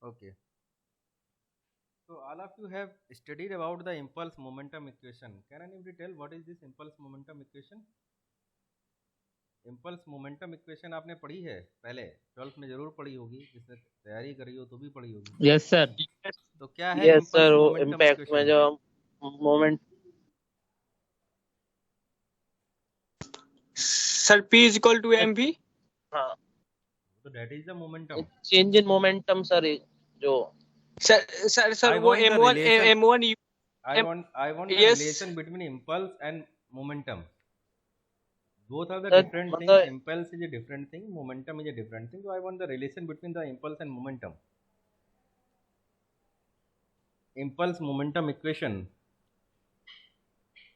Okay. So all of you have studied about the impulse momentum equation. Can anybody tell what is this impulse momentum equation? Impulse momentum equation आपने पढ़ी है पहले 12th में जरूर पढ़ी होगी, जिसने तैयारी करी हो तो भी पढ़ी होगी। Yes sir. तो क्या है यस इम्पल्स सर, वो मोमेंटम इम्पैक्ट में इक्वेशन? जो moment sir P is equal to mv। हाँ, तो that is the momentum. Change in momentum sir, जो सर I वो want the m1 relation. m1 I want the yes relation between impulse and momentum. Both are the sir different things. मतलब Impulse is a different thing. Momentum is a different thing. So I want the relation between the impulse and momentum. Impulse momentum equation.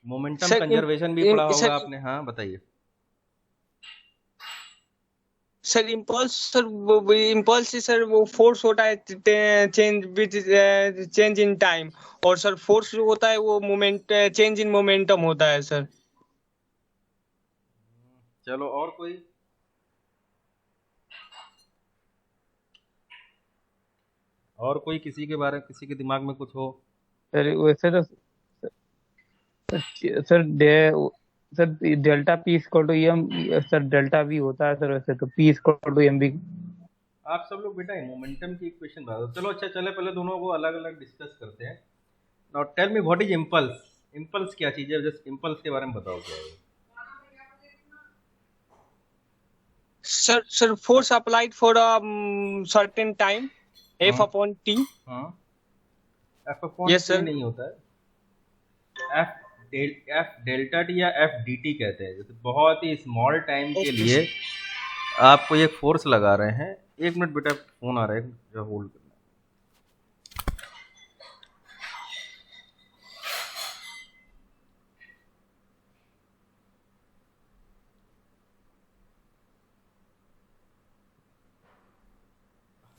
Momentum sir conservation भी पढ़ा होगा आपने। हाँ बताइए sir. Impulse से sir वो force होता है change with change in time, और सर फोर्स जो होता है वो मोमेंट चेंज इन मोमेंटम होता है सर। चलो और कोई? और कोई किसी के बारे में, किसी के दिमाग में कुछ हो? सर वैसे तो sir sir delta P equal to M, sir delta V होता है सर वैसे तो P equal to M V. आप सब लोग बेटा मोमेंटम की इक्वेशन बता दो। चलो अच्छा, चले पहले दोनों को अलग अलग डिस्कस करते हैं। Now tell me what is impulse. Impulse क्या चीज है? जस्ट इम्पल्स के बारे में बताओ क्या है। Sir force applied for a certain time F upon T। हाँ, F upon Yes, T sir। नहीं होता है, एफ डेल्टा टी या एफ डी टी कहते हैं। जैसे बहुत ही स्मॉल टाइम के लिए आपको ये फोर्स लगा रहे हैं। एक मिनट बेटा, फोन आ रहा है, जो होल्ड करना।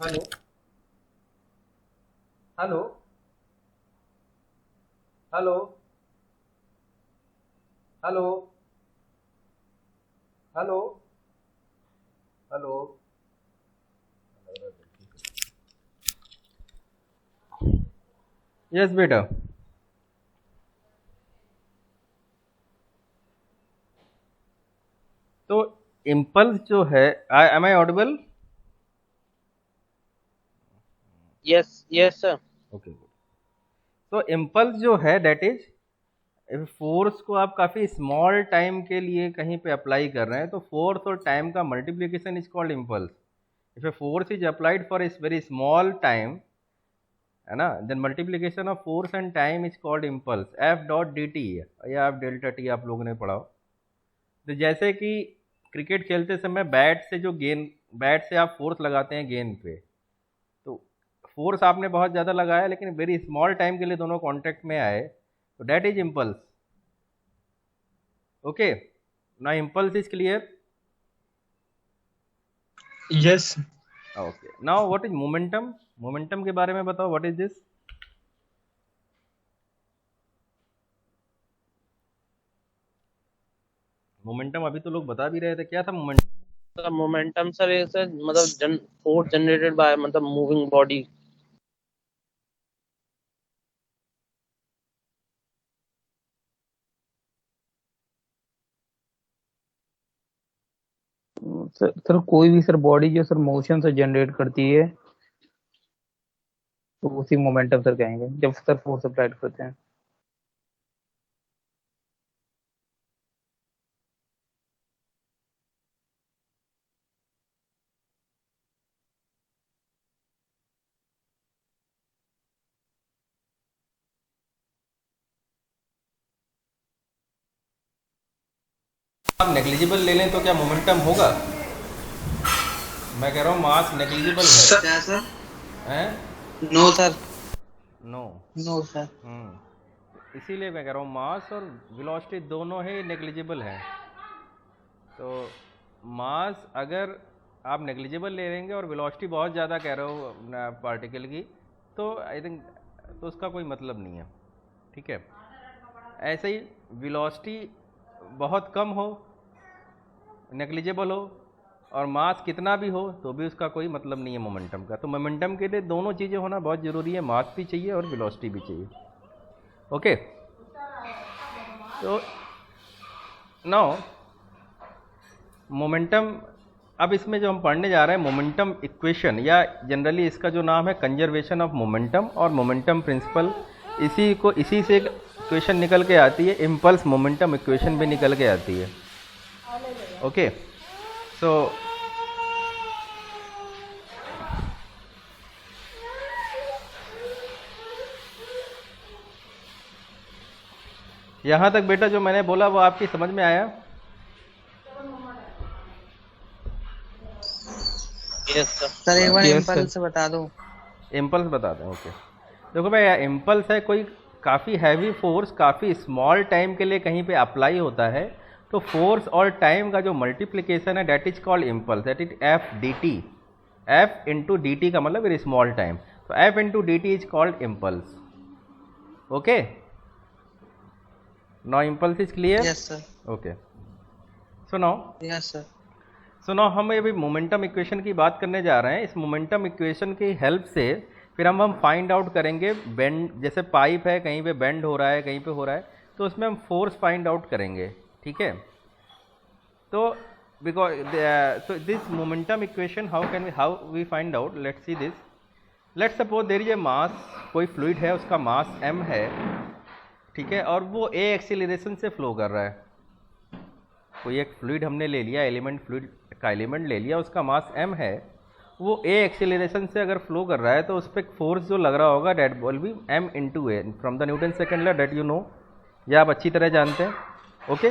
Hello hello hello hello hello hello. Yes बेटा। तो इम्पल्स जो है, am I audible? Yes yes sir. Okay good. तो इम्पल्स जो है दैट इज फोर्स को आप काफ़ी स्मॉल टाइम के लिए कहीं पे अप्लाई कर रहे हैं, तो फोर्स और टाइम का multiplication is called impulse. If a force is applied for a very small time, है ना, then multiplication of force and time is called impulse. F dot D T या एफ डेल्टा टी आप लोगों ने पढ़ा हो। तो जैसे कि क्रिकेट खेलते समय बैट से जो गेंद, बैट से आप फोर्स लगाते हैं गेंद पे, तो फोर्स आपने बहुत ज़्यादा लगाया लेकिन वेरी स्मॉल टाइम के लिए दोनों कांटेक्ट में आए, तो दैट इज इम्पल्स। ओके, ना impulse is clear? Yes. Okay, now what is momentum? Momentum के बारे में बताओ, व्हाट इज दिस? मोमेंटम अभी तो लोग बता भी रहे थे, क्या था मोमेंटम? मोमेंटम सर ये सर मतलब फोर्स जनरेटेड बाय मतलब मूविंग बॉडी। सर कोई भी सर बॉडी जो सर मोशन से जनरेट करती है तो उसी मोमेंटम सर कहेंगे जब सर फोर्स अप्लाइड करते हैं। आप नेग्लिजिबल ले लें तो क्या मोमेंटम होगा? मैं कह रहा हूँ मास नेग्लिजिबल है। क्या सर? हैं? No sir. No no sir. इसीलिए मैं कह रहा हूँ मास और वेलोसिटी दोनों ही नेग्लिजिबल है। तो मास अगर आप नेग्लिजिबल ले लेंगे और वेलोसिटी बहुत ज़्यादा कह रहे हो पार्टिकल की, तो आई थिंक तो उसका कोई मतलब नहीं है। ठीक है, ऐसे ही वेलोसिटी बहुत कम हो, नेग्लिजिबल हो, और मास कितना भी हो तो भी उसका कोई मतलब नहीं है मोमेंटम का। तो मोमेंटम के लिए दोनों चीज़ें होना बहुत ज़रूरी है, मास भी चाहिए और वेलोसिटी भी चाहिए। ओके, तो नाउ मोमेंटम, अब इसमें जो हम पढ़ने जा रहे हैं मोमेंटम इक्वेशन, या जनरली इसका जो नाम है कंजर्वेशन ऑफ मोमेंटम और मोमेंटम प्रिंसिपल, इसी से एक इक्वेशन निकल के आती है, इम्पल्स मोमेंटम इक्वेशन भी निकल के आती है। ओके, सो यहाँ तक बेटा जो मैंने बोला वो आपकी समझ में आया? Yes sir. सर एक बार Yes, इम्पल्स बता दो। इम्पल्स बता दें। ओके, देखो भाई, इम्पल्स है कोई काफ़ी हैवी फोर्स काफ़ी स्मॉल टाइम के लिए कहीं पे अप्लाई होता है, तो फोर्स और टाइम का जो मल्टीप्लिकेशन है that is called impulse, that is F D T. F into D T का मतलब वेरी स्मॉल टाइम, तो F into D T is called impulse. Okay, now impulse is clear? Yes sir. Okay, so now yes sir. हम अभी momentum equation की बात करने जा रहे हैं। इस मोमेंटम इक्वेशन की हेल्प से फिर हम फाइंड आउट करेंगे बेंड, जैसे पाइप है कहीं पे बेंड हो रहा है कहीं पे हो रहा है, तो उसमें हम फोर्स फाइंड आउट करेंगे। ठीक है, तो because so this momentum equation how we find out, let's see this. Let's suppose there is a mass, कोई फ्लूइड है उसका मास m है, ठीक है, और वो a एक्सीलरेशन से फ्लो कर रहा है। कोई एक फ्लूइड हमने ले लिया, एलिमेंट, फ्लूइड का एलिमेंट ले लिया, उसका मास m है, वो a एक्सीलरेशन से अगर फ्लो कर रहा है तो उस पर फोर्स जो लग रहा होगा that will be m into a from the Newton second law, that you know, ये आप अच्छी तरह जानते हैं। Okay,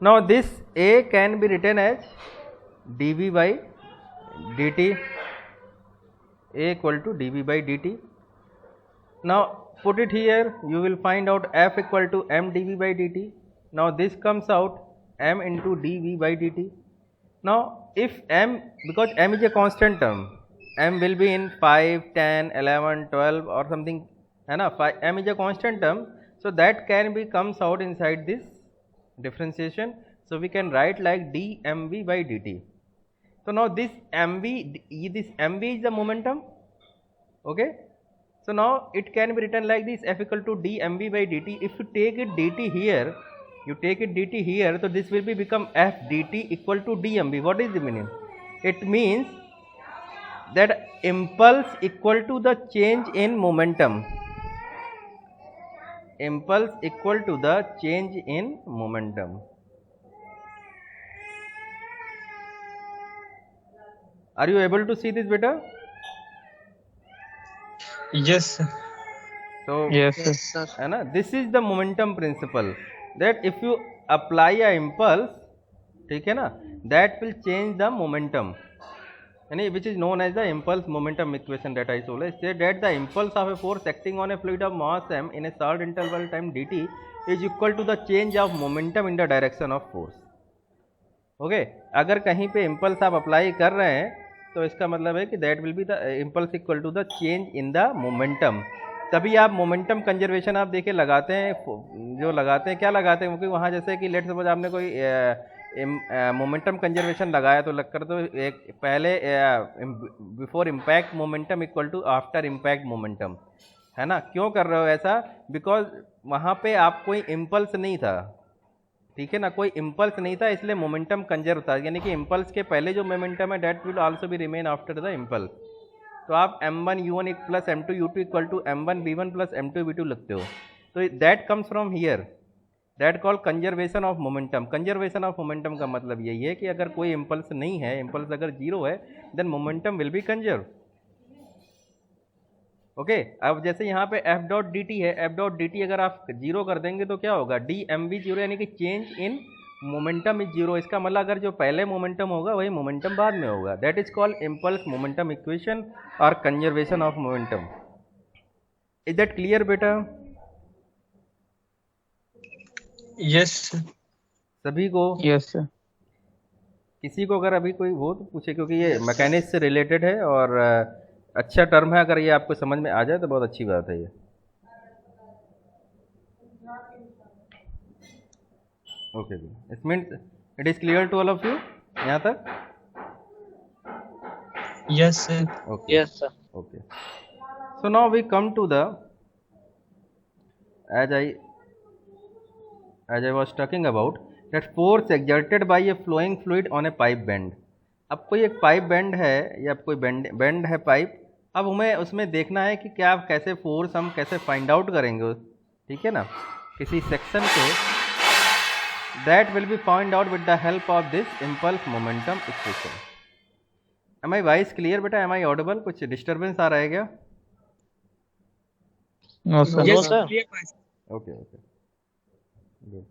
now this a can be written as dv by dt, a equal to dv by dt. Now put it here, you will find out f equal to m dv by dt. Now this comes out m into dv by dt. Now if m, because m is a constant term, m will be in 5, 10, 11, 12 or something, है ना, m is a constant term, so that can be comes out inside this differentiation, so we can write like dmv by dt. So now this mv is the momentum. Okay, so now it can be written like this, f equal to dmv by dt. If you take it dt here, so this will be become f dt equal to dmv. What is the meaning? It means that impulse equal to the change in momentum. Impulse equal to the change in momentum. Are you able to see this better? Yes sir. So Yes, sir. Yes sir. है ना, this is the momentum principle, that if you apply a impulse, ठीक है ना, that will change the momentum, यानी which is known as the impulse momentum equation that I told. Say that the impulse of a force acting on a fluid of mass m in a short interval time dt is equal to the change of momentum in the direction of force. Okay, अगर कहीं पे impulse आप apply कर रहे हैं तो इसका मतलब है कि that will be the impulse equal to the change in the momentum. तभी आप मोमेंटम कंजर्वेशन आप देखिए लगाते हैं, जो लगाते हैं क्या लगाते हैं, क्योंकि वहाँ जैसे कि लेट सपोज आपने कोई मोमेंटम कंजर्वेशन लगाया तो लग कर तो एक पहले before impact momentum equal to after impact momentum, है ना। क्यों कर रहे हो ऐसा? बिकॉज वहाँ पे आप कोई इम्पल्स नहीं था, ठीक है ना, कोई इम्पल्स नहीं था, इसलिए मोमेंटम कंजर्व था, यानी कि इम्पल्स के पहले जो मोमेंटम है that will also be remain after the impulse. तो आप m1 u1 plus m2 u2 equal to m1 v1 plus m2 v2 लिखते हो, तो that comes from here, that called conservation of momentum. Conservation of momentum का मतलब यही है कि अगर कोई इम्पल्स नहीं है, इम्पल्स अगर जीरो है, then momentum will be conserve. Okay, अब जैसे यहाँ पे एफ डॉट डी टी है, एफ डॉट डी टी अगर आप जीरो कर देंगे तो क्या होगा, डी एम वी जीरो, यानी कि change in momentum is zero. इसका मतलब अगर जो पहले मोमेंटम होगा वही मोमेंटम बाद में होगा। That is called impulse momentum equation और conservation of momentum. Is that clear बेटा? यस सभी को? Yes, sir. किसी को अगर अभी कोई हो तो पूछे, क्योंकि ये मैकेनिक्स से रिलेटेड है और अच्छा टर्म है, अगर ये आपको समझ में आ जाए तो बहुत अच्छी बात है ये। ओके जी, it means it is clear to all of you? यहाँ तक? Yes, sir. Okay. Yes, sir. Okay. So now we come to the as I was talking about that force exerted by a flowing fluid on a pipe bend. अब कोई एक pipe bend है या कोई bend है pipe, अब हमें उसमें देखना है कि क्या कैसे फोर्स हम कैसे फाइंड आउट करेंगे, ठीक है ना, किसी सेक्शन पे, that will be find out with the help of this impulse momentum equation. Am I voice clear बेटा? Am I audible? कुछ डिस्टर्बेंस आ रहा है क्या? No sir. Yes, No, sir. sir. Clear, sir. Okay okay good.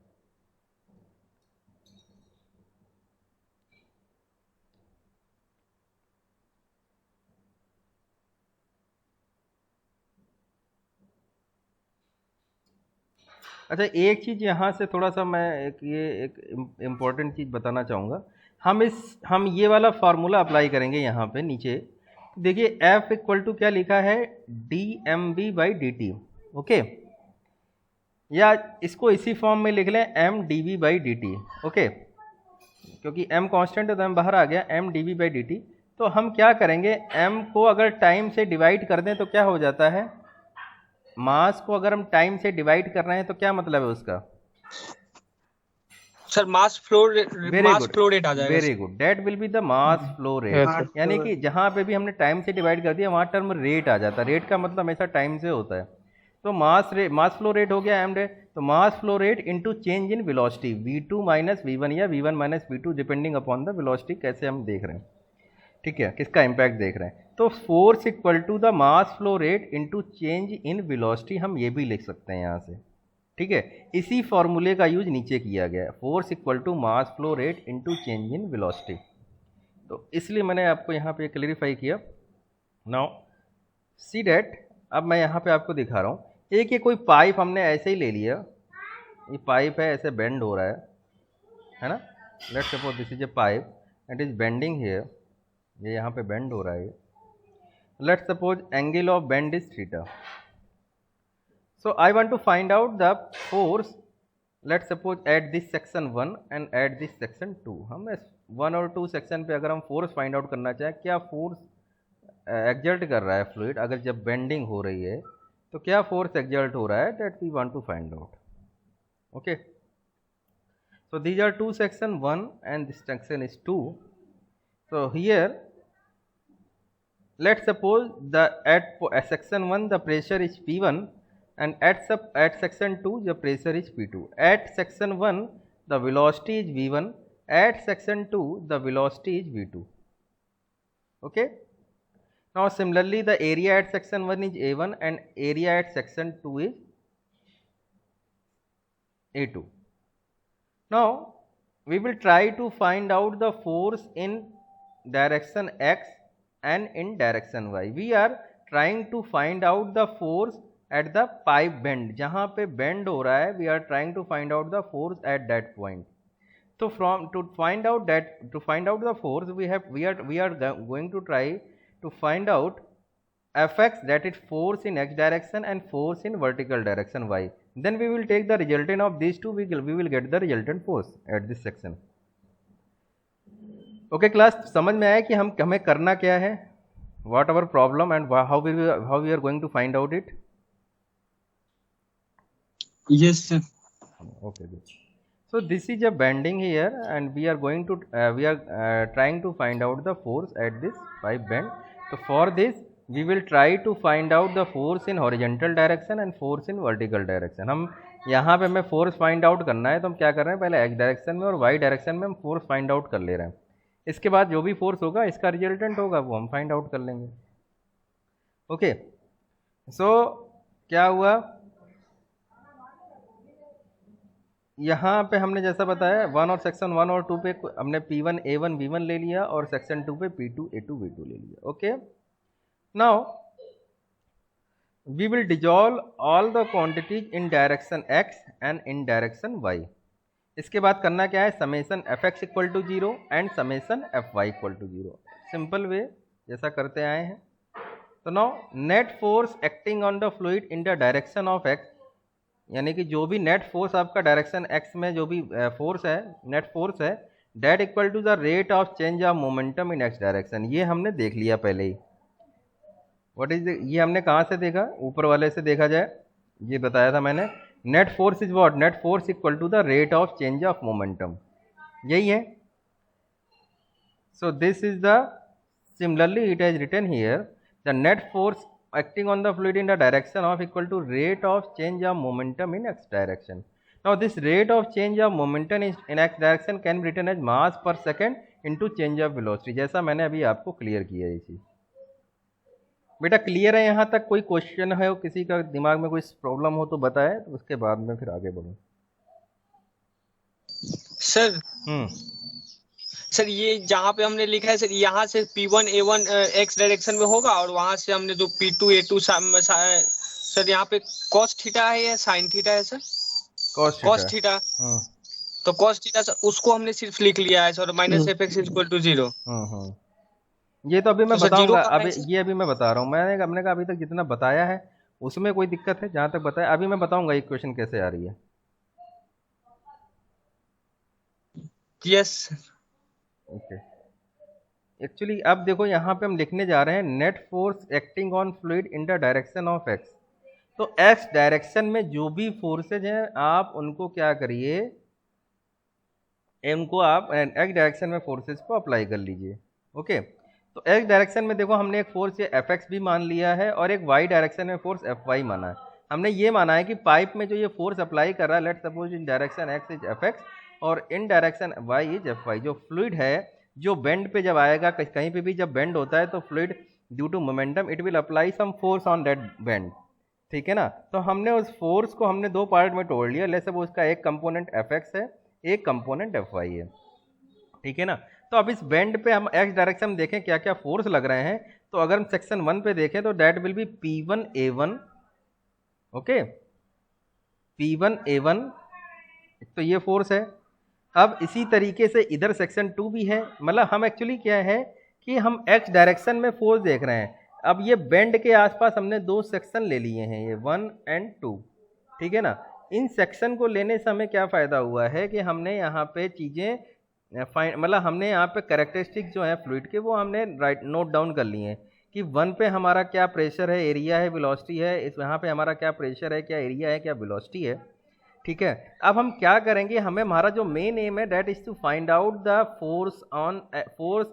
अच्छा, एक चीज़ यहाँ से थोड़ा सा मैं एक इम्पॉर्टेंट चीज़ बताना चाहूँगा. हम ये वाला फार्मूला अप्लाई करेंगे यहाँ पे नीचे. देखिए F इक्वल टू क्या लिखा है, dmv/dt. ओके, या इसको इसी फॉर्म में लिख लें mdv/dt. ओके, क्योंकि m कांस्टेंट है तो m बाहर आ गया, mdv/dt. तो हम क्या करेंगे, m को अगर टाइम से डिवाइड कर दें तो क्या हो जाता है, मास को अगर हम टाइम से डिवाइड कर रहे हैं तो क्या मतलब है उसका? सर मास फ्लो रेट आ जाएगा. Very good, that will be the mass flow rate. Yes, sir. यानी कि जहाँ पे भी हमने टाइम से डिवाइड कर दिया वहाँ टर्म रेट आ जाता है. रेट का मतलब हमेशा टाइम से होता है. तो मास फ्लो रेट हो गया एम रेट. तो मास flow rate into change in velocity v2 minus v1 या v1 minus v2 depending upon the velocity, कैसे हम देख रहे हैं, ठीक है, किसका इम्पैक्ट देख रहे हैं. तो force equal to the mass flow rate into change in velocity, हम ये भी लिख सकते हैं यहाँ से, ठीक है. इसी फॉर्मूले का यूज नीचे किया गया है, force equal to mass flow rate into change in velocity. तो इसलिए मैंने आपको यहाँ पे क्लेरिफाई किया. नाउ सी डैट, अब मैं यहाँ पे आपको दिखा रहा हूँ. एक ये कोई पाइप हमने ऐसे ही ले लिया, ये पाइप है, ऐसे बेंड हो रहा है ना. Let's suppose this is a pipe, it is bending here, ये यहाँ पे बेंड हो रहा है. Let's suppose angle of bend is theta. So I want to find out the force, let's suppose at this section 1 and at this section 2. हम 1 और 2 section पे अगर हम फोर्स फाइंड आउट करना चाहें, क्या फोर्स एक्सर्ट कर रहा है फ्लूइड, अगर जब बेंडिंग हो रही है तो क्या फोर्स एक्सर्ट हो रहा है, that we want to find out. Okay, so these are two section 1 and this section is 2. So here let's suppose the at section 1 the pressure is P1 and at section 2 the pressure is P2. At section 1 the velocity is V1, at section 2 the velocity is V2. Okay, now similarly the area at section 1 is A1 and area at section 2 is A2. Now we will try to find out the force in direction X and in direction Y. We are trying to find out the force at the pipe bend, जहाँ पे bend हो रहा है, we are trying to find out the force at that point. So to find out the force, we are going to try to find out Fx, that is force in x direction, and force in vertical direction y. Then we will take the resultant of these two, we will get the resultant force at this section. Okay class, समझ में आया कि हमें करना क्या है, what our problem and how we are going to find out it. Yes, sir. Okay, good. So this is a bending here and we are going to trying to find out the force at this pipe bend. So for this we will try to find out the force in horizontal direction and force in vertical direction. हम यहाँ पे हमें force find out करना है तो हम क्या कर रहे हैं, पहले एक्स डायरेक्शन में और वाई डायरेक्शन में हम फोर्स फाइंड आउट कर ले रहे हैं. इसके बाद जो भी फोर्स होगा इसका रिजल्टेंट होगा वो हम फाइंड आउट कर लेंगे. ओके, सो क्या हुआ, यहाँ पे हमने जैसा बताया 1 और सेक्शन 1 और 2 पे हमने P1 A1 V1 ले लिया और सेक्शन 2 पे P2 A2 V2 ले लिया. Okay, now we will dissolve all the quantities in direction x and in direction y. इसके बाद करना क्या है, summation Fx equal to 0 and summation Fy equal to 0. Simple way जैसा करते आए हैं. तो now net force acting on the fluid in the direction of x, यानी कि जो भी नेट फोर्स आपका डायरेक्शन x में जो भी फोर्स है, नेट फोर्स है, that equal to the rate of change of momentum in x direction. ये हमने देख लिया पहले ही। व्हाट इज ये हमने कहाँ से देखा, ऊपर वाले से देखा जाए, ये बताया था मैंने। Net force is what, net force equal to the rate of change of momentum, यही है। So this is the, similarly it has written here the net force acting on the fluid in the direction of equal to rate of change of momentum in x direction. Now this rate of change of momentum in x direction can be written as mass per second into change of velocity, जैसा मैंने अभी आपको clear किया है। इसी बेटा clear है यहाँ तक? कोई क्वेश्चन है, किसी का दिमाग में कोई प्रॉब्लम हो तो बताए, तो उसके बाद में फिर आगे बढ़ूँ। सर सर ये जहाँ पे हमने लिखा है सर, यहाँ से P1 A1 x डायरेक्शन में होगा, और वहां से हमने जो P2 A2 सर यहाँ पे cos थीटा है या sin थीटा है सर? cos theta. तो cos थीटा सर उसको हमने सिर्फ लिख लिया है sir, minus fx equal to 0। ये तो अभी मैं बताऊंगा, अभी ये अभी मैं बता रहा हूँ। हमने कहा अभी तक जितना बताया है उसमें कोई दिक्कत है? जहां तक बताया अभी मैं बताऊंगा एक क्वेश्चन कैसे आ रही है। यस ओके, एक्चुअली अब देखो यहाँ पे हम लिखने जा रहे हैं net force acting on fluid in the direction of x. तो एक्स डायरेक्शन में जो भी फोर्सेज हैं आप उनको क्या करिए, इनको आप एक्स डायरेक्शन में फोर्सेज को अप्लाई कर लीजिए। ओके, तो एक्स डायरेक्शन में देखो हमने एक फोर्स ये एफ एक्स भी मान लिया है और एक वाई डायरेक्शन में फोर्स एफ वाई माना है। हमने ये माना है कि पाइप में जो ये फोर्स अप्लाई कर रहा है, let suppose in direction X is F X और in direction Y is F Y. जो फ्लूइड है जो बेंड पे जब आएगा, कहीं पे भी जब बेंड होता है तो fluid due to momentum it will apply some force on that bend, ठीक है ना। तो हमने उस फोर्स को हमने दो पार्ट में तोड़ लिया। लेट सपोज उसका एक कंपोनेंट एफ एक्स है, एक कंपोनेंट एफ वाई है, ठीक है ना। तो अब इस बेंड पे हम एक्स डायरेक्शन में देखें क्या क्या फोर्स लग रहे हैं। तो अगर हम सेक्शन 1 पे देखें तो that will be P1 A1, okay, P1 A1, तो ये फोर्स है। अब इसी तरीके से इधर सेक्शन 2 भी है। मतलब हम एक्चुअली क्या है कि हम एक्स डायरेक्शन में फोर्स देख रहे हैं। अब ये बेंड के आसपास हमने दो सेक्शन ले लिए हैं, ये 1 और 2, ठीक है ना। इन सेक्शन को लेने से हमें क्या फ़ायदा हुआ है कि हमने यहाँ पे चीज़ें मतलब हमने यहाँ पे कैरेक्टरिस्टिक जो है फ्लूइड के वो हमने राइट नोट डाउन कर लिए हैं कि 1 पे हमारा क्या प्रेशर है, एरिया है, वेलोसिटी है, इस यहाँ पे हमारा क्या प्रेशर है, क्या एरिया है, क्या वेलोसिटी है, ठीक है। अब हम क्या करेंगे, हमें हमारा जो मेन एम है that is to find out the force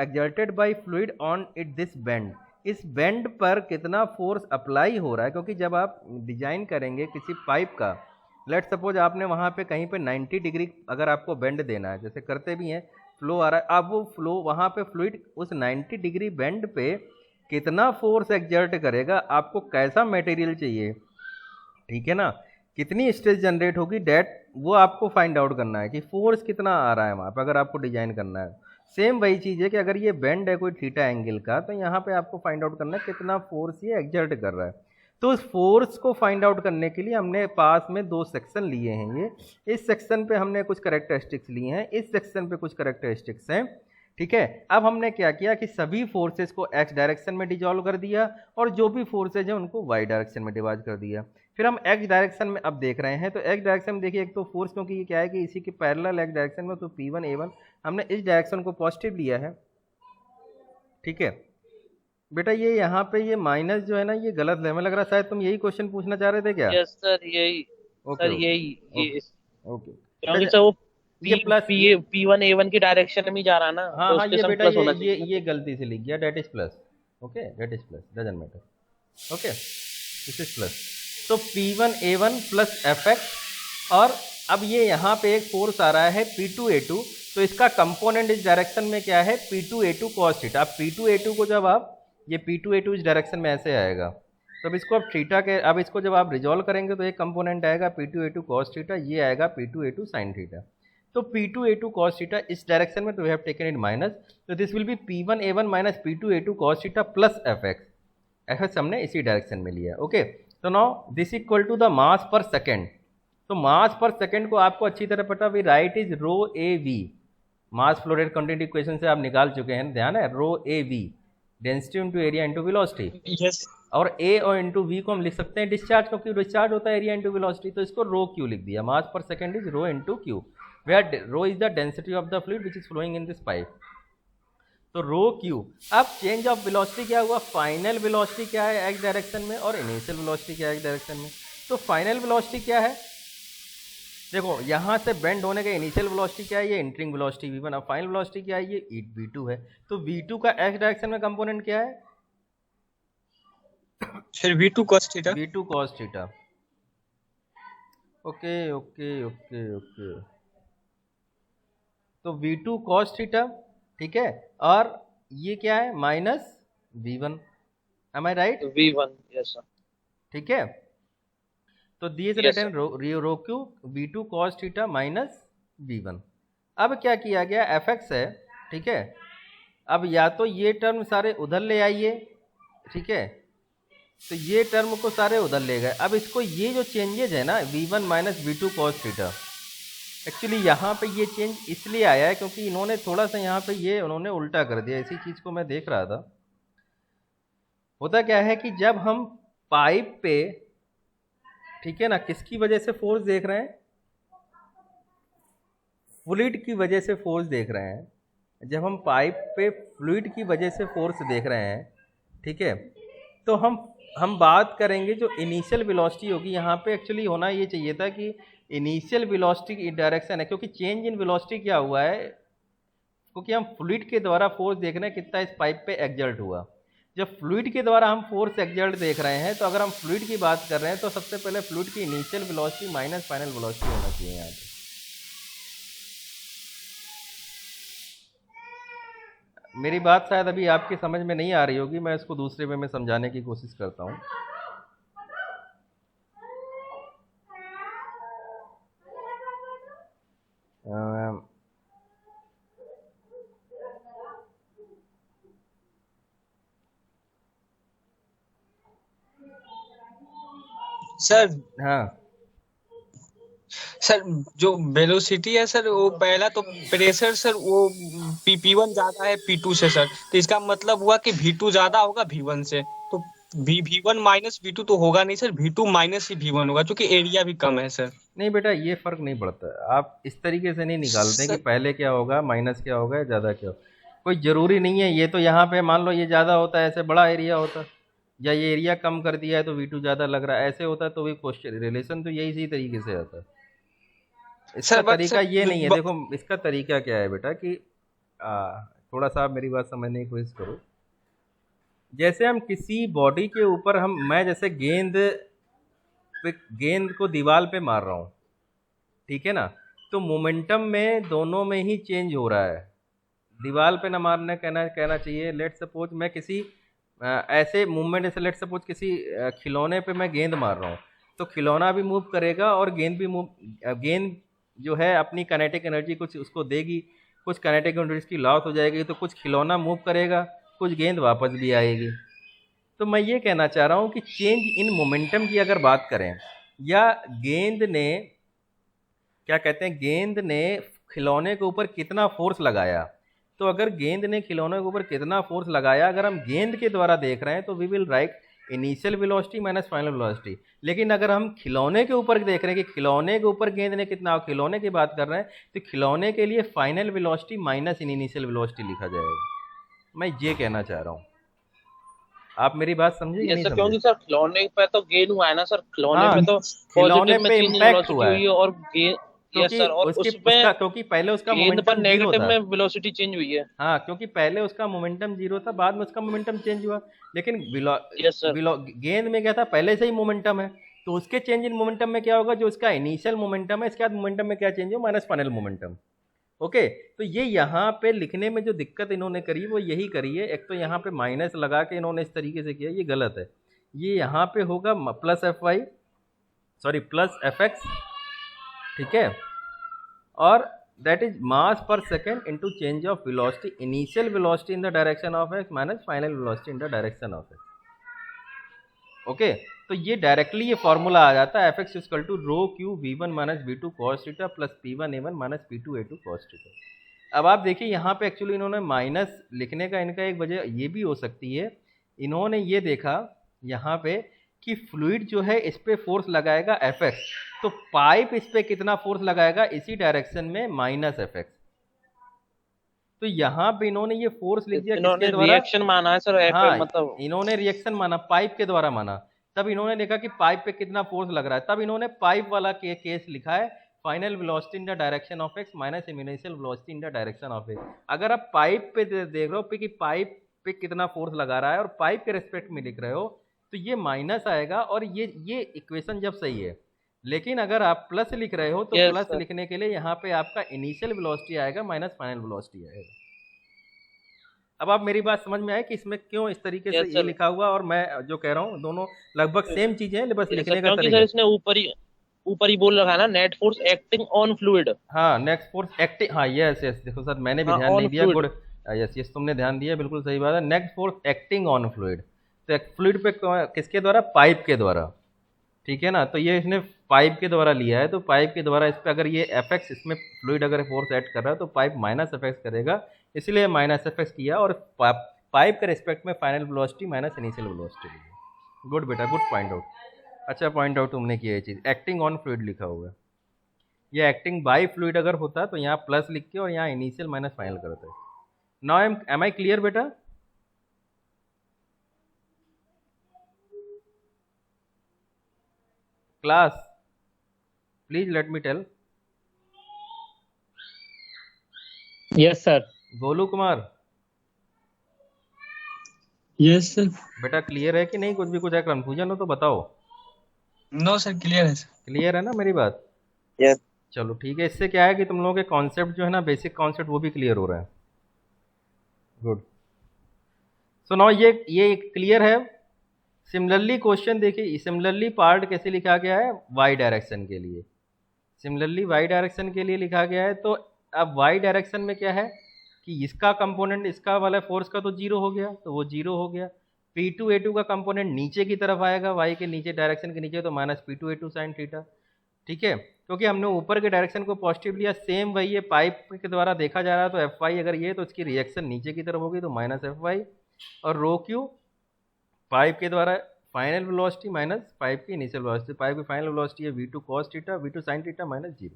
exerted by fluid on it this bend. इस बेंड पर कितना फोर्स अप्लाई हो रहा है, क्योंकि जब आप डिजाइन करेंगे किसी पाइप का, लेट सपोज आपने वहाँ पे कहीं पे 90 डिग्री अगर आपको बेंड देना है, जैसे करते भी हैं, फ्लो आ रहा है, अब वो फ्लो वहाँ पे फ्लूइड उस 90 डिग्री बेंड पे कितना फोर्स एक्सर्ट करेगा, आपको कैसा मटेरियल चाहिए, ठीक है ना, कितनी स्ट्रेस जनरेट होगी, डेट वो आपको फाइंड आउट करना है कि फोर्स कितना आ रहा है वहाँ पे अगर आपको डिजाइन करना है। सेम वही चीज़ है कि अगर ये बेंड है कोई थीटा एंगल का, तो यहाँ पे आपको फाइंड आउट करना है कितना फोर्स ये एक्सर्ट कर रहा है। तो उस फोर्स को फाइंड आउट करने के लिए हमने पास में दो सेक्शन लिए हैं। ये इस सेक्शन पे हमने कुछ कैरेक्टरिस्टिक्स लिए हैं, इस सेक्शन पे कुछ कैरेक्टरिस्टिक्स हैं, ठीक है। अब हमने क्या किया कि सभी फोर्सेस को एक्स डायरेक्शन में डिजॉल्व कर दिया और जो भी फोर्सेज हैं उनको वाई डायरेक्शन में डिवाइड कर दिया। फिर हम एक्स डायरेक्शन में अब देख रहे हैं, तो एक्स डायरेक्शन में देखिए एक तो फोर्स, क्योंकि ये क्या है कि इसी के पैरेलल एक्स डायरेक्शन में, तो P1 A1 हमने इस डायरेक्शन को पॉजिटिव लिया है, ठीक है। बेटा ये यहाँ पे ये माइनस जो है ना ये गलत है, हमें लग रहा है शायद तुम यही क्वेश्चन पूछना चाह रहे थे क्या? यस सर, यही ओके सर, यही ओके, क्योंकि सर वो ये प्लस P1 A1 की डायरेक्शन में ही जा रहा है ना। हाँ तो हाँ, उसके ये संग बेटा प्लस होना चाहिए। ये गलती से लिख गया, that is plus, okay, that is plus, doesn't matter, okay, this is plus. तो P1 A1 प्लस Fx, और अब ये यहाँ पे एक फोर्स आ रहा है P2 A2, तो इसका कंपोनेंट इस डायरेक्शन में क्या है, P2 A2 cos थीटा। अब P2 A2 को जब आप ये P2 A2 इस डायरेक्शन में ऐसे आएगा, तब इसको आप थीटा के, अब इसको जब आप रिजॉल्व करेंगे तो एक कंपोनेंट आएगा P2 A2 cos थीटा, ये आएगा P2 A2 sin थीटा। तो P2 A2 cos थीटा इस डायरेक्शन में, तो we have taken it minus, तो this will be P1 A1 minus P2 A2 cos theta plus Fx हमने इसी डायरेक्शन में लिया, ओके। तो now this equal to the mass पर सेकेंड। तो मास पर सेकेंड को आपको अच्छी तरह पता भी, right is rho A V, mass flow rate continuity equation से आप निकाल चुके हैं, ध्यान है, rho A V, density into area into velocity. Yes, और ए और इंटू वी को हम लिख सकते हैं डिस्चार्ज, क्योंकि डिस्चार्ज होता है एरिया इंटू वेलोसिटी, तो इसको रो क्यू लिख दिया, मास पर second is rho into Q. Where rho is the density of the fluid which is flowing in this pipe. तो रो क्यू। अब चेंज ऑफ वेलोसिटी क्या हुआ, फाइनल वेलोसिटी क्या है एक्स डायरेक्शन में और इनिशियल वेलोसिटी क्या है एक्स डायरेक्शन में। तो फाइनल वेलोसिटी क्या है, देखो यहाँ से बेंड होने का इनिशियल वेलोसिटी क्या है, ये एंटरिंग वेलोसिटी v1। अब फाइनल वेलोसिटी क्या है, ये v2 है। तो v2 का एक्स डायरेक्शन में कंपोनेंट क्या है, फिर v2 cos theta. v2 cos theta. Okay okay okay okay. तो v2 cos थीटा, ठीक है, और ये क्या है minus v1, am I right? V1, yes sir, ठीक है। तो दिए yes sir, rho Q v2 cos theta minus v1। अब क्या किया गया, fx है, ठीक है। अब या तो ये टर्म सारे उधर ले आइए, ठीक है, तो ये टर्म को सारे उधर ले गए। अब इसको ये जो चेंजेज है ना v1 minus v2 cos theta, actually यहाँ पे ये चेंज इसलिए आया है क्योंकि इन्होंने थोड़ा सा यहाँ पे ये उन्होंने उल्टा कर दिया। इसी चीज़ को मैं देख रहा था। होता क्या है कि जब हम पाइप पे, ठीक है ना, किसकी वजह से फोर्स देख रहे हैं, फ्लूइड की वजह से फोर्स देख रहे हैं। जब हम पाइप पे फ्लूइड की वजह से फोर्स देख रहे हैं, ठीक है, तो हम बात करेंगे जो इनिशियल वेलोसिटी होगी। यहाँ पे एक्चुअली होना ये चाहिए था कि इनिशियल वेलोसिटी की डायरेक्शन है, क्योंकि चेंज इन वेलोसिटी क्या हुआ है, क्योंकि हम फ्लूइड के द्वारा फोर्स देख रहे हैं कितना इस पाइप पे एक्सर्ट हुआ। जब फ्लूइड के द्वारा हम फोर्स एक्सर्ट देख रहे हैं, तो अगर हम फ्लूइड की बात कर रहे हैं तो सबसे पहले फ्लूइड की initial velocity minus final velocity होना चाहिए यहाँ पे। मेरी बात शायद अभी आपकी समझ में नहीं आ रही होगी, मैं इसको दूसरे वे में समझाने की कोशिश करता हूँ। सर हाँ सर जो वेलोसिटी है सर, वो पहला तो प्रेशर सर वो P1 ज्यादा है P2 से सर, तो इसका मतलब हुआ कि V2 ज्यादा होगा V1 से। तो V1 माइनस V2 तो होगा नहीं सर, V2 माइनस ही V1 होगा, क्योंकि एरिया भी कम है सर। नहीं बेटा, ये फर्क नहीं पड़ता। आप इस तरीके से नहीं निकालते कि सर पहले क्या होगा माइनस क्या होगा या ज़्यादा क्या होगा। कोई ज़रूरी नहीं है। ये तो यहाँ पे मान लो ये ज़्यादा होता है, ऐसे बड़ा एरिया होता, या ये एरिया कम कर दिया है तो V2 ज़्यादा लग रहा है, ऐसे होता है तो भी क्वेश्चन रिलेशन तो यही इसी तरीके से आता है। इसका सर बट तरीका सर ये नहीं है। देखो इसका तरीका क्या है बेटा कि थोड़ा सा आप मेरी बात समझने की कोशिश करो। जैसे हम किसी बॉडी के ऊपर मैं जैसे गेंद को दीवार पे मार रहा हूँ, ठीक है ना, तो मोमेंटम में दोनों में ही चेंज हो रहा है। दीवार पे ना मारना कहना चाहिए। लेट सपोज मैं किसी ऐसे मूवमेंट, जैसे लेट सपोज किसी खिलौने पे मैं गेंद मार रहा हूँ, तो खिलौना भी मूव करेगा और गेंद जो है अपनी काइनेटिक एनर्जी कुछ उसको देगी, कुछ काइनेटिक एनर्जी की लॉस हो जाएगी, तो कुछ खिलौना मूव करेगा, कुछ गेंद वापस भी आएगी। तो मैं ये कहना चाह रहा हूँ कि चेंज इन मोमेंटम की अगर बात करें, या गेंद ने क्या कहते हैं, गेंद ने खिलौने के ऊपर कितना फोर्स लगाया, तो अगर गेंद ने खिलौने के ऊपर कितना फोर्स लगाया अगर हम गेंद के द्वारा देख रहे हैं तो we will write initial velocity minus final velocity. लेकिन अगर हम खिलौने के ऊपर देख रहे हैं कि खिलौने के ऊपर गेंद ने कितना, खिलौने की बात कर रहे हैं, तो खिलौने के लिए final velocity minus initial velocity लिखा जाएगा। मैं ये कहना चाह रहा हूँ। आप मेरी बात समझे कि नहीं समझे? क्योंकि सर खिलौने पे तो गेन हुआ है ना सर, खिलौने हाँ, पे तो खिलौने पॉजिटिव में पे चेंज इन इम्पैक्ट वेलोसिटी हुआ है, हुई है, और गेन, यस क्योंकि सर, और उसमें क्योंकि पहले उसका गेंद पर मोमेंटम जीरो नेगेटिव था। में वेलोसिटी चेंज हुई है। हाँ, क्योंकि पहले उसका मोमेंटम जीरो था, बाद में उसका मोमेंटम चेंज हुआ। लेकिन यस सर, गेंद में क्या था, पहले से ही मोमेंटम है, तो उसके चेंज इन मोमेंटम में क्या होगा, जो उसका इनिशियल मोमेंटम है, इसके बाद मोमेंटम में क्या चेंज हो, माइनस फाइनल मोमेंटम। ओके, तो ये यहाँ पे लिखने में जो दिक्कत इन्होंने करी वो यही करी है। एक तो यहाँ पे माइनस लगा के इन्होंने इस तरीके से किया, ये गलत है। ये यहाँ पे होगा प्लस एफ एक्स, ठीक है, और that is mass per second into change of velocity, initial velocity in the direction of x minus final velocity in the direction of x। Okay, तो ये डायरेक्टली ये फॉर्मूला आ जाता है, F x equal to rho Q v1 minus v2 cos theta plus p1 a1 minus p2 a2 cos theta. अब आप देखिए यहाँ पे एक्चुअली इन्होंने माइनस लिखने का इनका एक वजह ये भी हो सकती है, इन्होंने ये देखा यहाँ पे कि फ्लूइड जो है इस पे फोर्स लगाएगा एफ एक्स, तो पाइप इस पे कितना फोर्स लगाएगा, इसी डायरेक्शन में माइनस एफ एक्स। तो यहाँ पे इन्होंने ये फोर्स लिख दिया इन्होंने किसके द्वारा, रिएक्शन माना है सर, हाँ मतलब इन्होंने रिएक्शन माना, पाइप के द्वारा माना। तब इन्होंने देखा कि पाइप पे कितना फोर्स लग रहा है, तब इन्होंने पाइप वाला केस लिखा है, final velocity in the direction of x minus initial velocity in the direction of x. अगर आप पाइप पे देख रहे हो कि पाइप पे कितना फोर्स लगा रहा है और पाइप के रेस्पेक्ट में लिख रहे हो, तो ये माइनस आएगा और ये इक्वेशन जब सही है। लेकिन अगर आप प्लस लिख रहे हो तो Yes, प्लस sir. लिखने के लिए यहाँ पे आपका इनिशियल वेलोसिटी आएगा माइनस फाइनल वेलोसिटी आएगा। अब आप मेरी बात समझ में आए कि इसमें क्यों इस तरीके से Yes, ये sir. लिखा हुआ, और मैं जो कह रहा हूँ दोनों लगभग सेम चीजें हैं, बस Yes, लिखने sir, का क्योंकि तरीका। सर इसने ऊपर ही बोल रखा है ना, net force acting on fluid. हाँ नेक्स्ट फोर्स एक्टिंग, हाँ यस यस, देखो सर मैंने भी हाँ, ध्यान on नहीं दिया, fluid. गुड यस यस, तुमने ध्यान दिया, बिल्कुल सही बात है। Next force acting on fluid, तो फ्लूइड पे किसके द्वारा, पाइप के द्वारा, ठीक है ना। तो ये इसने पाइप के द्वारा लिया है, तो पाइप के द्वारा इस पर अगर ये एफ एक्स, इसमें फ्लूइड अगर फोर्स ऐड कर रहा है तो पाइप माइनस एफ एक्स करेगा, इसलिए माइनस एफ एक्स किया, और पाइप के रिस्पेक्ट में final velocity minus initial velocity. Good बेटा, गुड पॉइंट आउट, अच्छा पॉइंट आउट तुमने किया ये चीज़। एक्टिंग ऑन फ्लूइड लिखा हुआ है, ये एक्टिंग बाय फ्लूइड अगर होता तो यहाँ प्लस लिख के और यहाँ इनिशियल माइनस फाइनल करते। नाउ एम आई क्लियर बेटा? Class please let me tell. Yes sir. Golu Kumar, yes sir. बेटा क्लियर है कि नहीं? कुछ है कंफ्यूजन हो तो बताओ। नो सर, क्लियर है सर। क्लियर है ना मेरी बात? Yes. चलो ठीक है, इससे क्या है कि तुम लोगों के कॉन्सेप्ट जो है ना, बेसिक कॉन्सेप्ट वो भी क्लियर हो रहा है। गुड। सो नाउ ये क्लियर है। सिमिलरली क्वेश्चन देखिए, सिमिलरली पार्ट कैसे लिखा गया है, वाई डायरेक्शन के लिए, सिमिलरली वाई डायरेक्शन के लिए लिखा गया है। तो अब वाई डायरेक्शन में क्या है कि इसका कंपोनेंट, इसका वाला फोर्स का तो जीरो हो गया, तो वो जीरो हो गया। P2 A2 का कंपोनेंट नीचे की तरफ आएगा, वाई के नीचे, डायरेक्शन के नीचे, तो minus P2 A2 sine theta, ठीक है। क्योंकि हमने ऊपर के डायरेक्शन को पॉजिटिव लिया, सेम वही है, पाइप के द्वारा देखा जा रहा है, तो एफ वाई अगर ये, तो इसकी रिएक्शन नीचे की तरफ होगी, तो माइनस एफ वाई, और रो क्यू पाइप के द्वारा फाइनल वेलोसिटी माइनस पाइप की इनिशियल वेलोसिटी, पाइप की फाइनल वेलोसिटी है V2 cos theta, V2 sin theta minus zero.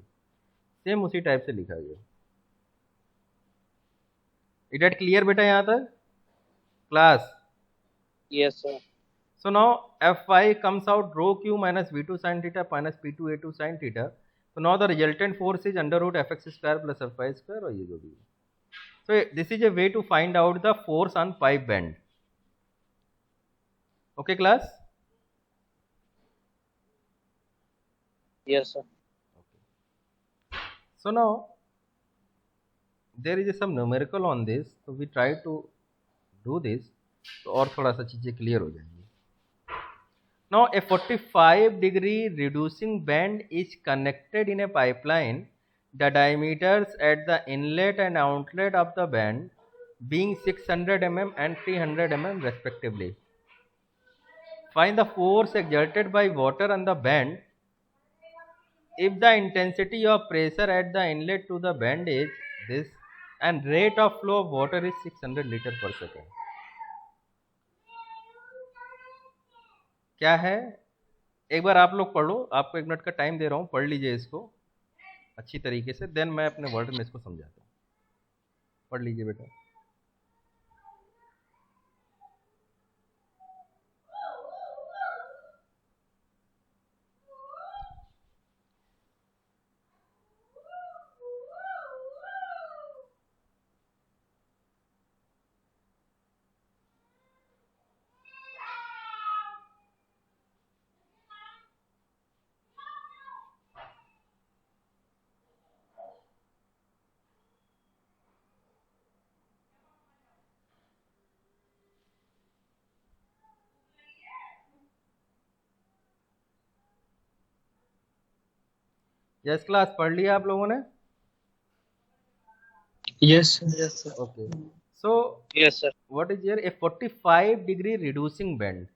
Same उसी टाइप से लिखा गया। इट एट क्लियर बेटा यहाँ तक class? Yes, sir. So now Fy comes out rho q minus V2 sin theta minus P2 A2 sin theta. So now the resultant force is under root fx square plus Fy square, और ये जो भी है। So this is a way to find out the force on pipe bend. Okay class? Yes, sir. So now there is some numerical on this, so we try to do this, तो और थोड़ा सा चीजें clear हो जाएंगी। Now a 45-degree reducing bend is connected in a pipeline. The diameters at the inlet and outlet of the bend being 600 mm and 300 mm respectively. Find the force exerted by water on the bend if the intensity of pressure at the inlet to the bend is this and rate of flow of water is 600 liter per second. क्या है, एक बार आप लोग पढ़ लो, आपको 1 minute का time दे रहा हूँ, पढ़ लीजिए इसको अच्छी तरीके से, देन मैं अपने वर्ड में इसको समझाता हूँ। पढ़ लीजिए बेटा। यस क्लास, पढ़ लिया आप लोगों ने? Yes Yes, sir. Okay. So Yes, sir. What is here A 45-degree reducing bend.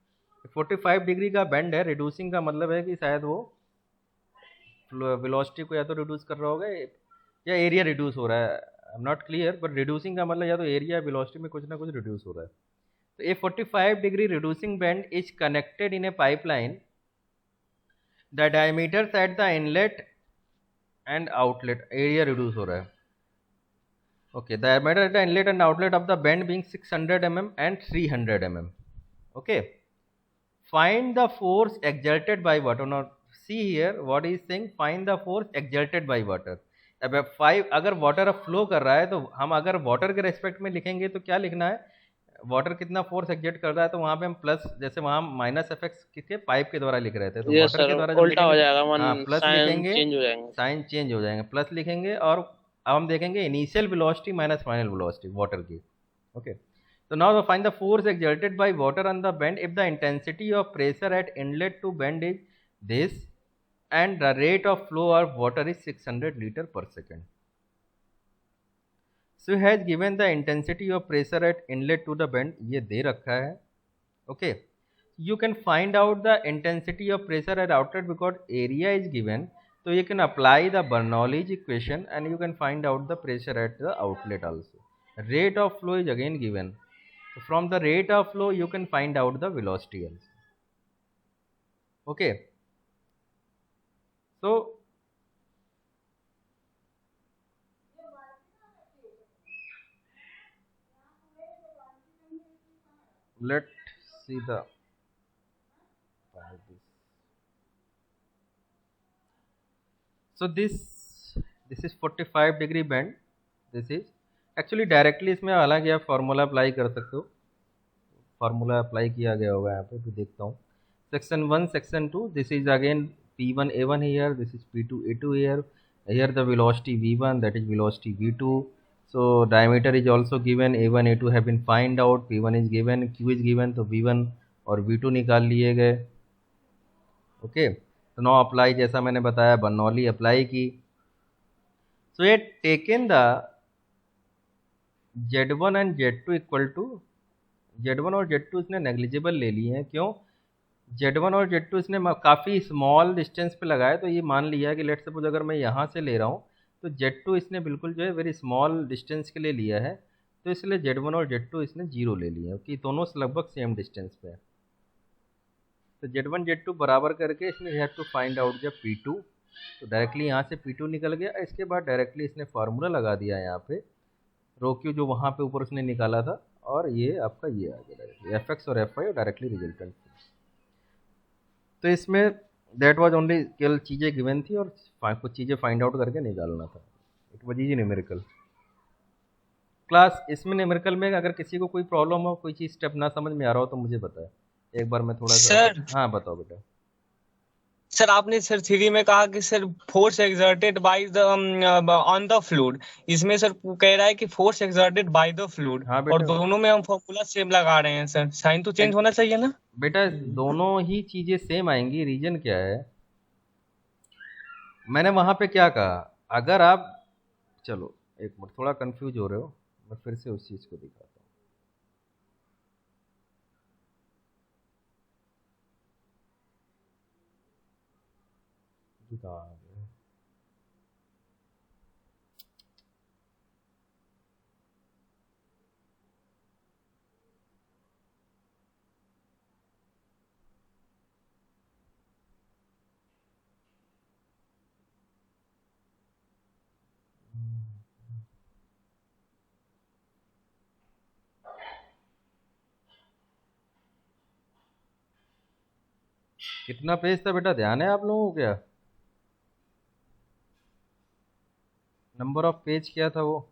45 degree का बेंड है, रिड्यूसिंग का मतलब है कि शायद वो वेलोसिटी को या तो रिड्यूस कर रहा होगा या एरिया रिड्यूस हो रहा है, I am not clear, but reducing का मतलब या तो एरिया या वेलोसिटी में कुछ ना कुछ रिड्यूस हो रहा है। तो ए 45-degree reducing bend is connected in a pipeline the diameters at the inlet and outlet, area reduce हो रहा है. Okay, the diameter at the inlet and outlet of the bend being 600 mm and 300 mm. Okay, find the force exerted by water. Now see here what is saying, find the force exerted by water. अब 5 अगर water अब flow कर रहा है तो हम अगर water के रेस्पेक्ट में लिखेंगे तो क्या लिखना है, वाटर कितना फोर्स एक्सर्ट कर रहा है, तो वहां पे हम प्लस, जैसे वहां माइनस एफेक्स किसके पाइप के द्वारा लिख रहे थे, तो यस वाटर के सर, द्वारा जब उल्टा हो लिखेंगे, जाएगा, हाँ वन प्लस साइन लिखेंगे, चेंज हो जाएंगे. साइन चेंज हो जाएंगे, प्लस लिखेंगे, और अब हम देखेंगे initial velocity minus final velocity water की. Okay, so now find the force exerted by water on the bend if the intensity of pressure at inlet to bend is this and the rate of flow of water is 600 liter per second. So has given the intensity of pressure at inlet to the bend, ये दे रखा है. Okay, you can find out the intensity of pressure at outlet because area is given, so you can apply the Bernoulli's equation and you can find out the pressure at the outlet also. Rate of flow is again given, so from the rate of flow you can find out the velocity also. Okay, so let's see the so this is 45 degree bend. This is actually directly इसमें हालांकि आप formula apply कर सकते हो, formula apply किया गया होगा यहाँ पे भी देखता हूँ. Section 1 section 2, this is again P1 A1 here, this is P2 A2 here. Here the velocity V1, that is velocity V2. So diameter is also given, A1 A2 have been find out, P1 is given, Q is given, तो V1 और V2 निकाल लिए गए. Okay, तो now apply, जैसा मैंने बताया Bernoulli apply की. सो ये taken the Z1 and Z2 equal to, Z1 और Z2 इसने नेग्लिजिबल ले लिए हैं. क्यों? Z1 और Z2 इसने काफ़ी स्मॉल डिस्टेंस पे लगाया, तो ये मान लिया कि लेट सपोज अगर मैं यहाँ से ले रहा हूँ तो Z2 इसने बिल्कुल जो है वेरी स्मॉल डिस्टेंस के लिए लिया है, तो इसलिए Z1 और Z2 इसने जीरो ले लिए, कि दोनों से लगभग सेम डिस्टेंस पे है. तो Z1 Z2 बराबर करके इसने हैव टू फाइंड आउट जब P2, तो डायरेक्टली यहाँ से P2 निकल गया. इसके बाद डायरेक्टली इसने फार्मूला लगा दिया यहाँ पे, रो क्यू जो वहाँ पे ऊपर उसने निकाला था, और ये आपका ये आ गया डायरेक्टली Fx और Fy और डायरेक्टली रिजल्टेंट. तो इसमें दैट वाज ओनली केवल चीज़ें गिवन थी और कुछ चीज़ें फाइंड आउट करके निकालना था. It was easy numerical class. इसमें न्यूमेरिकल में अगर किसी को कोई प्रॉब्लम हो, कोई चीज़ स्टेप ना समझ में आ रहा हो तो मुझे बताए, एक बार मैं थोड़ा सा. सर, हाँ बताओ बेटा. सर आपने सर थ्री में कहा कि sir force exerted by the on the fluid, इसमें सर कह रहा है कि force exerted by the fluid, हाँ बेटा. और दोनों में हम फॉर्मूला सेम लगा रहे हैं सर, साइन तो चेंज होना चाहिए ना बेटा? दोनों ही चीज़ें सेम आएंगी. रीजन क्या है, मैंने वहाँ पे क्या कहा, अगर आप, चलो एक मिनट, थोड़ा कंफ्यूज हो रहे हो, मैं फिर से उस चीज़ को दिखाता हूँ. कितना पेज था बेटा, ध्यान है आप लोगों को? क्या नंबर ऑफ पेज क्या था वो?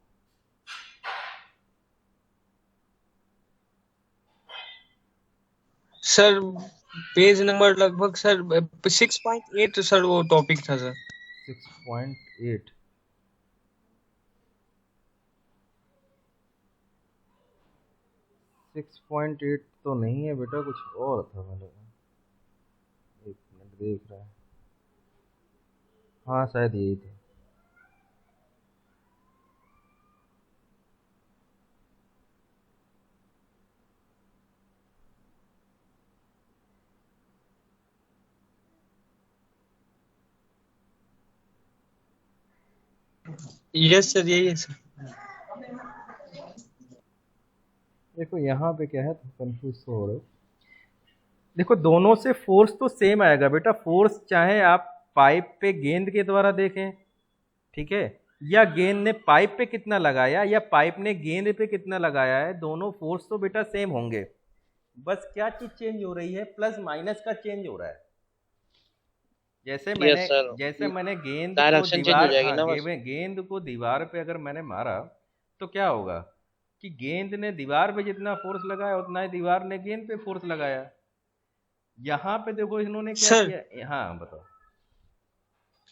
सर? पेज नंबर लगभग सर 6.8 सर वो टॉपिक था सर. 6.8. तो नहीं है बेटा, कुछ और था. मैंने एक मिनट देख रहा है, हाँ शायद यही था. यस सर, यही है सर. देखो यहाँ पे क्या है, कंफ्यूज तो हो रहे हो. देखो दोनों से फोर्स तो सेम आएगा बेटा। फोर्स चाहे आप पाइप पे गेंद के द्वारा देखें, ठीक है, या गेंद ने पाइप पे कितना लगाया या पाइप ने गेंद पे कितना लगाया है, दोनों फोर्स तो बेटा सेम होंगे। बस क्या चीज चेंज हो रही है, प्लस माइनस का चेंज हो रहा है। जैसे यस सर, मैंने गेंद को डायरेक्शन चेंज हो दीवार, जाएगी हाँ ना बस। गेंद को दीवार पे अगर मैंने मारा तो क्या होगा कि गेंद ने दीवार पे जितना फोर्स लगाया उतना ही दीवार ने गेंद पे फोर्स लगाया। यहाँ पे देखो इन्होंने क्या सर किया, हाँ बताओ।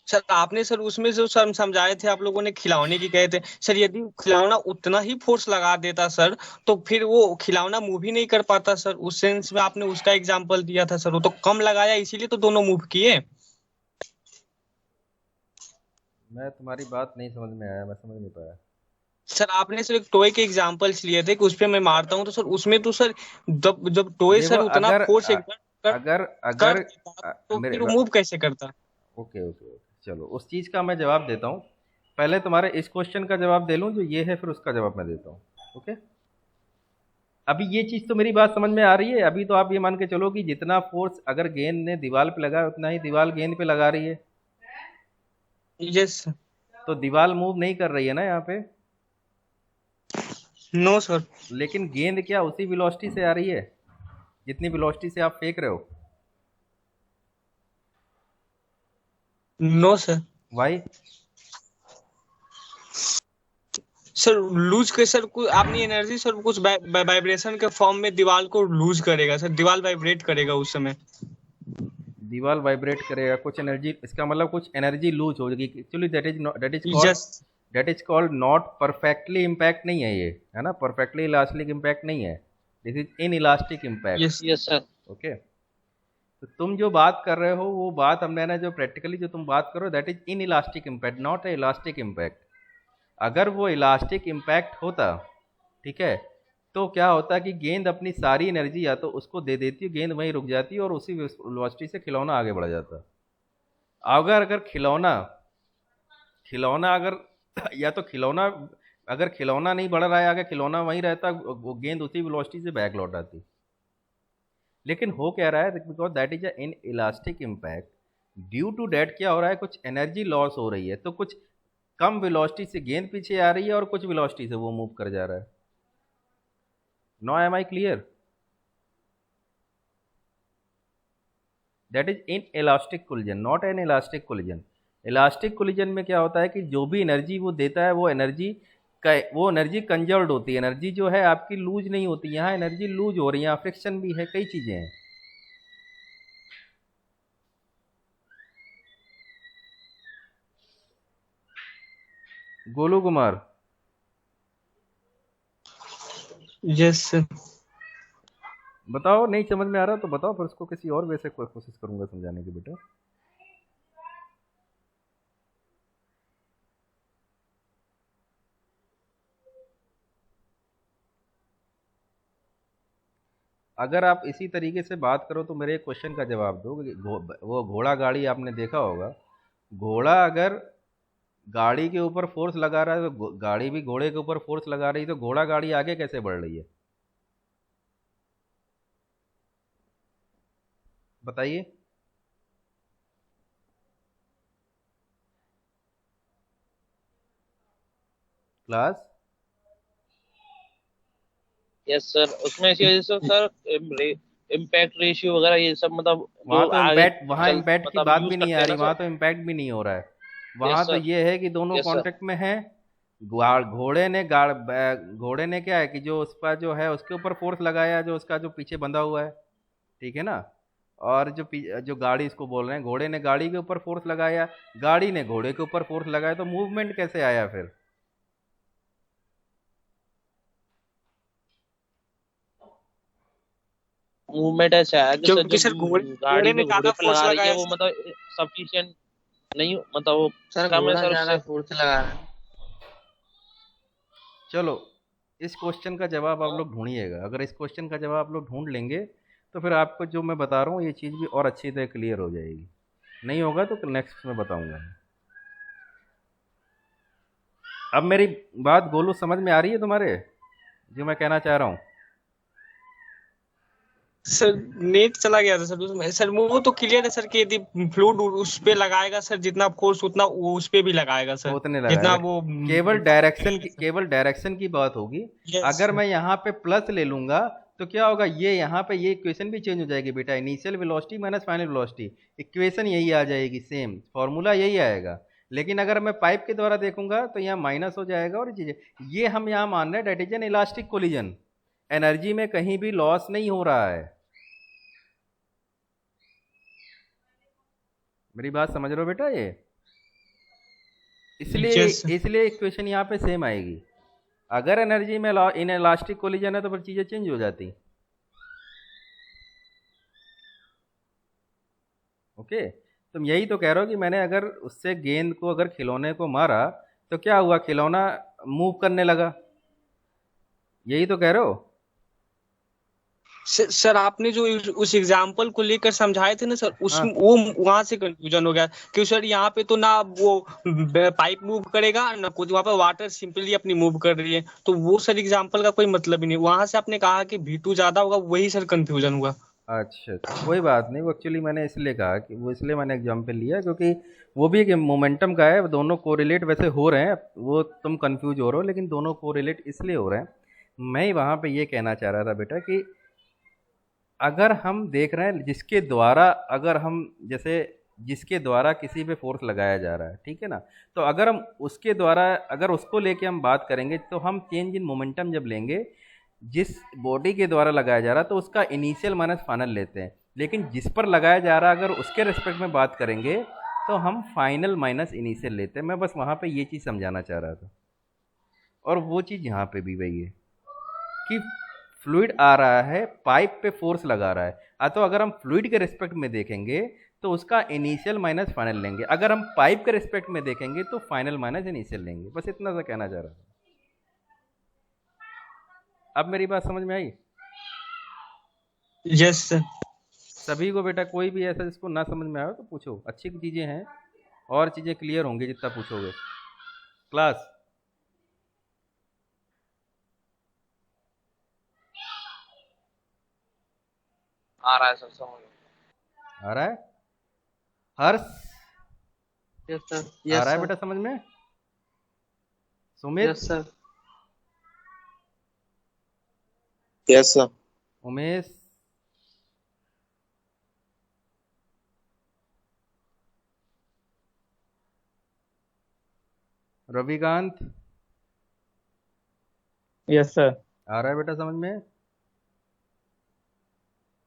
सर आपने सर उसमें जो सर समझाए थे, आप लोगों ने खिलौने की कहे थे सर, यदि खिलौना उतना ही फोर्स लगा देता सर, तो फिर वो खिलौना मूव ही नहीं कर पाता सर। उस सेंस में आपने उसका एग्जांपल दिया था सर, वो तो कम लगाया इसीलिए तो दोनों मूव किए। मैं तुम्हारी बात नहीं समझ में आया, मैं समझ नहीं पाया। सर आपने सर एक टॉय के एग्जांपल्स लिए थे कि उस पे मैं मारता हूँ, तो सर उसमें तो सर जब जब टॉय देखो सर उतना अगर फोर्स एग्जर्ट अगर कर अगर देता तो मेरे फिर वो मूव कैसे करता? ओके ओके ओके, चलो उस चीज़ का मैं जवाब देता हूँ। पहले तुम्हारे इस क्वेश्चन का जवाब दे लूँ जो ये है, फिर उसका जवाब मैं देता हूँ। ओके, अभी ये चीज़ तो मेरी बात समझ में आ रही है। अभी तो आप ये मान के चलो कि जितना फोर्स अगर गेंद ने दीवार पे लगा उतना ही दीवार गेंद पे लगा रही है, यस। तो दीवार मूव नहीं कर रही है ना यहाँ पे। No sir. लेकिन गेंद क्या उसी वेलोसिटी से आ रही है जितनी वेलोसिटी से आप फेंक रहे हो। No sir. Why? Sir lose के सर कुछ अपनी एनर्जी सर कुछ वाइब्रेशन के फॉर्म में दीवार को लूज करेगा सर, दीवार वाइब्रेट करेगा उस समय। दीवार वाइब्रेट करेगा, कुछ एनर्जी, इसका मतलब कुछ एनर्जी लूज हो जाएगी actually. Yes. That is called not perfectly impact नहीं है ये, है ना, परफेक्टली इलास्टिक इम्पैक्ट नहीं है, this is inelastic impact. Yes. Yes sir. Okay, तो तुम जो बात कर रहे हो वो बात हमने ना जो प्रैक्टिकली जो तुम बात करो that is inelastic impact, not a elastic impact. अगर वो इलास्टिक इम्पैक्ट होता, ठीक है, तो क्या होता कि गेंद अपनी सारी एनर्जी या तो उसको दे देती है, गेंद वहीं रुक जाती और उसी वेलोसिटी से खिलौना आगे बढ़ जाता। अगर अगर खिलौना खिलौना अगर या तो खिलौना अगर खिलौना नहीं बढ़ रहा है आगे, खिलौना वहीं रहता, वो गेंद उसी वेलोसिटी से बैक लौट आती। लेकिन हो क्या रहा है, because that is inelastic impact, due to that क्या हो रहा है, कुछ एनर्जी लॉस हो रही है, तो कुछ कम वेलोसिटी से गेंद पीछे आ रही है और कुछ वेलोसिटी से वो मूव कर जा रहा है। No, am I clear? That is inelastic collision, not an elastic collision. Elastic collision में क्या होता है कि जो भी एनर्जी वो देता है वो एनर्जी कंजर्व्ड होती है, एनर्जी जो है आपकी लूज नहीं होती। यहाँ एनर्जी लूज हो रही है, यहाँ फ्रिक्शन भी है, कई चीजें हैं। Golu Kumar, yes sir. बताओ, नहीं समझ में आ रहा तो बताओ, फिर उसको किसी और वे से कोशिश करूंगा समझाने की बेटा। अगर आप इसी तरीके से बात करो तो मेरे एक क्वेश्चन का जवाब दो कि वो घोड़ा गाड़ी आपने देखा होगा, घोड़ा अगर गाड़ी के ऊपर फोर्स लगा रहा है तो गाड़ी भी घोड़े के ऊपर फोर्स लगा रही है, तो घोड़ा गाड़ी आगे कैसे बढ़ रही है बताइए। क्लास? यस सर, उसमें इसी वजह से सर इम्पैक्ट रेशियो वगैरह ये सब, मतलब वहां जो तो आगे चल इम्पैक्ट की मतलब बात यूज भी नहीं करते आ हैं रही, ना वहां सर। तो इम्पैक्ट भी नहीं हो रहा है। वहां यस तो सर। ये है कि दोनों यस सर। कांटेक्ट में है। घोड़े ने क्या है कि जो उसका जो है उसके ऊपर फोर्स लगाया, जो उसका जो पीछे बंधा हुआ है, ठीक है ना, और जो गाड़ी इसको बोल रहे हैं, घोड़े ने गाड़ी के ऊपर फोर्स लगाया, गाड़ी ने घोड़े के ऊपर फोर्स लगाया, तो मूवमेंट कैसे आया फिर? मूवमेंट ऐसा है कि सर क्योंकि जो सर गाड़ी घोड़े ने में घोड़े ज्यादा पे फोर्स लगा रही है लगाया वो सर। मतलब सफिशिएंट नहीं, मतलब वो सर कम है घोड़ा सर ज्यादा उससे। फोर्स लगा रहा है। चलो, इस क्वेश्चन का जवाब आप लोग ढूंढिएगा। अगर इस क्वेश्चन का जवाब आप लोग ढूंढ लेंगे तो फिर आपको जो मैं बता रहा हूँ ये चीज़ भी और अच्छी तरह क्लियर हो जाएगी। नहीं होगा तो नेक्स्ट में बताऊंगा। अब मेरी बात गोलू समझ में आ रही है तुम्हारे, जो मैं कहना चाह रहा हूँ? सर नेट चला गया था सर उसमें सर, वो तो क्लियर है सर कि यदि फ्लूइड उस पे लगाएगा सर जितना फोर्स उतना वो उस पे भी लगाएगा तो सर, उतने जितना लगाएगा। वो केवल डायरेक्शन की बात होगी। यस अगर मैं यहाँ पे प्लस ले लूंगा तो क्या होगा, ये यहाँ पे ये इक्वेशन भी चेंज हो जाएगी बेटा, initial velocity minus final velocity, equation यही आ जाएगी, सेम फॉर्मूला यही आएगा। लेकिन अगर मैं पाइप के द्वारा देखूंगा तो यहाँ माइनस हो जाएगा और चीजें, ये हम यहाँ मान रहे हैं that is an elastic collision, energy में कहीं भी लॉस नहीं हो रहा है। मेरी बात समझ रहे हो बेटा? ये इसलिए यस इसलिए इक्वेशन यहाँ पे सेम आएगी। अगर एनर्जी में इन इलास्टिक कोलिजन है तो फिर चीजें चेंज हो जाती। ओके, तुम यही तो कह रहे हो कि मैंने अगर उससे गेंद को अगर खिलौने को मारा तो क्या हुआ, खिलौना मूव करने लगा, यही तो कह रहे हो। सर आपने जो उस एग्जाम्पल को लेकर समझाए थे ना सर, उस हाँ वो वहां से कंफ्यूजन हो गया कि सर यहाँ पे तो ना वो पाइप मूव करेगा ना कुछ, वहां पे वाटर सिंपली अपनी मूव कर रही है, तो वो सर एग्जाम्पल का कोई मतलब ही नहीं। वहां से आपने कहा कि V2 ज्यादा होगा, वही सर कंफ्यूजन हुआ। अच्छा अच्छा, कोई बात नहीं। वो एक्चुअली मैंने इसलिए कहा कि वो, इसलिए मैंने एग्जाम्पल लिया क्योंकि वो भी एक मोमेंटम का है, दोनों कोरिलेट वैसे हो रहे हैं, वो तुम कंफ्यूज हो रहे हो लेकिन दोनों कोरिलेट इसलिए हो रहे हैं। मैं वहाँ पे ये कहना चाह रहा था बेटा कि अगर हम देख रहे हैं जिसके द्वारा, अगर हम जैसे जिसके द्वारा किसी पे फोर्स लगाया जा रहा है, ठीक है ना, तो अगर हम उसके द्वारा, अगर उसको लेके हम बात करेंगे तो हम चेंज इन मोमेंटम जब लेंगे जिस बॉडी के द्वारा लगाया जा रहा है तो उसका इनिशियल माइनस फाइनल लेते हैं, लेकिन जिस पर लगाया जा रहा है अगर उसके रिस्पेक्ट में बात करेंगे तो हम फाइनल माइनस इनिशियल लेते हैं। मैं बस वहाँ पे ये चीज़ समझाना चाह रहा था, और वो चीज़ यहाँ पे भी वही है कि फ्लूइड आ रहा है, पाइप पे फोर्स लगा रहा है, तो अगर हम फ्लूइड के रिस्पेक्ट में देखेंगे तो उसका इनिशियल माइनस फाइनल लेंगे, अगर हम पाइप के रिस्पेक्ट में देखेंगे तो फाइनल माइनस इनिशियल लेंगे। बस इतना सा कहना चाह रहा था। अब मेरी बात समझ में आई? Yes sir. सभी को बेटा, कोई भी ऐसा जिसको ना समझ में आए तो पूछो, अच्छी चीज़ें हैं और चीज़ें क्लियर होंगी जितना पूछोगे। क्लास आ रहा है सर, समझ। आ रहा है? Harsh yes sir. आ यस रहा है सर। बेटा समझ में? Sumit, yes sir. Yes sir. Umesh, Ravikant, yes sir. आ रहा है बेटा समझ में?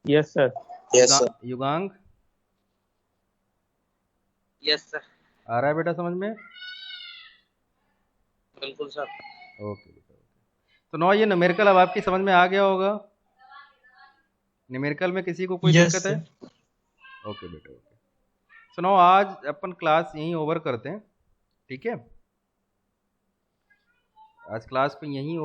Yes sir. Yes sir. Yugang, yes sir. आ रहा है बेटा समझ में? बिल्कुल सर। ओके बेटा, ओके। तो नो, ये न्यूमेरिकल अब आपकी समझ में आ गया होगा। न्यूमेरिकल में किसी को कोई यस दिक्कत है? सर। ओके बेटा, ओके। तो नो, आज अपन क्लास यहीं ओवर करते हैं, ठीक है? आज क्लास को यहीं